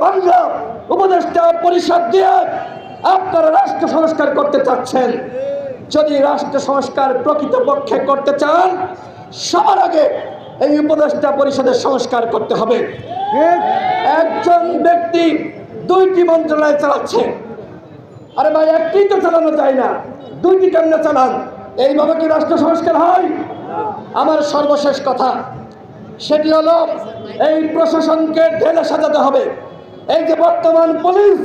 বাংলা উপদেষ্টা পরিষদ দিয়ে আপনারা রাষ্ট্র সংস্কার করতে চাচ্ছেন। যদি রাষ্ট্র সংস্কার প্রকৃতপক্ষে করতে চান, সবার আগে এই উপদেষ্টা পরিষদের সংস্কার করতে হবে। একজন ব্যক্তি দুইটি মন্ত্রণালয় চালাচ্ছে। আরে ভাই, একটি তো চালানো যায় না, দুইটি কেমনে চালান? এইভাবে কি রাষ্ট্র সংস্কার হয়? আমার সর্বশেষ কথা সেটি হলো, এই প্রশাসনকে ঢেলে সাজাতে হবে। এই যে বর্তমান পুলিশ,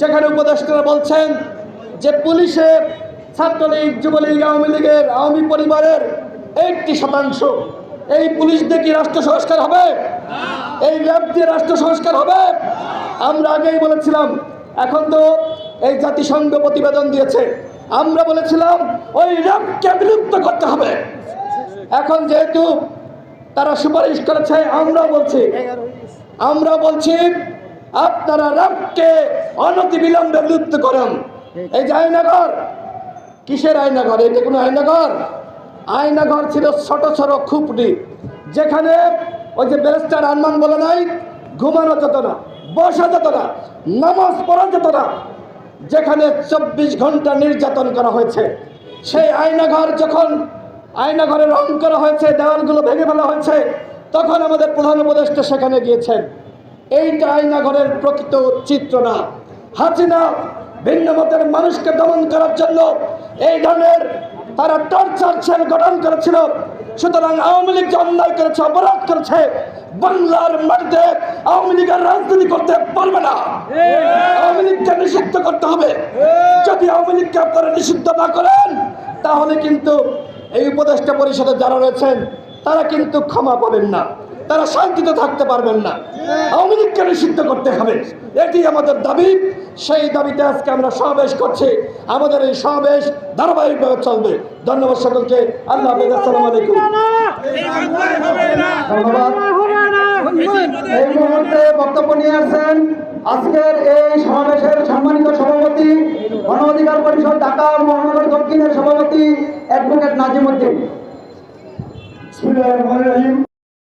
যেখানে উপদেষ্টারা বলছেন যে পুলিশে ছাত্রলীগ, যুবলীগ, আওয়ামী লীগের, আওয়ামী পরিবারের 80%, এই পুলিশ দিয়ে কি রাষ্ট্র সংস্কার হবে? এই র্যাব দিয়ে রাষ্ট্র সংস্কার হবে? আমরা আগেই বলেছিলাম, এখন তো এই জাতিসংঘ প্রতিবেদন দিয়েছে, আমরা বলেছিলাম ওই র্যাবকে বিলুপ্ত করতে হবে। এখন যেহেতু তারা সুপারিশ করেছে, আমরা বলছি আপনারা র্যাবকে অনতিবিলম্বে বিলুপ্ত করুন। এই যে আয়নাঘর, কিসের আয়নাঘর? এটা কোনো আয়নাঘর? আয়নাঘর ছিল ছোট ছোট খুপড়ি, যেখানে ওই যে ব্যারিস্টার আরমান বলে নাই, ঘুমানো যেত না, বসা যেত না, নামাজ পড়া যেত না, যেখানে 24 ঘন্টা নির্যাতন করা হয়েছে। সেই আয়নাঘর যখন আয়নাঘরে রং করা হয়েছে, দেওয়ালগুলো ভেঙে ফেলা হয়েছে, তখন আমাদের প্রধান উপদেষ্টা সেখানে গিয়েছেন। এইটা আয়নাঘরের প্রকৃত চিত্র না। হাসিনা ভিন্ন মতের মানুষকে দমন করার জন্য এই ধরনের তারা টর্চার সেল গঠন করেছিল। সুতরাং আওয়ামী লীগ যে অন্যায় করেছে, অপরাধ করেছে, বাংলার মাটিতে আওয়ামী লীগের রাজনীতি করতে পারবে না। আওয়ামী লীগকে নিষিদ্ধ করতে হবে। যদি আওয়ামী লীগকে আপনারা নিষিদ্ধ না করেন, তাহলে কিন্তু এই উপদেষ্টা পরিষদে যারা রয়েছেন তারা কিন্তু ক্ষমা পাবেন না, তারা শান্তিতে থাকতে পারবেন না। আওয়ামী লীগকে নিষিদ্ধ করতে হবে, এটি আমাদের দাবি। সেই দাবিতে আজকে আমরা সমাবেশ করছি। আমাদের এই সমাবেশ ধারাবাহিকভাবে চলবে। ধন্যবাদ সকলকে। আল্লাহ হাফেজ। আসসালামু আলাইকুম। ধন্যবাদ। এই মুহূর্তে বক্তব্য নিয়ে আসছেন আজকের এই সমাবেশের সম্মানিত সভাপতি, গণ অধিকার পরিষদ ঢাকা মহানগর দক্ষিণের সভাপতি অ্যাডভোকেট নাজিম উদ্দিন।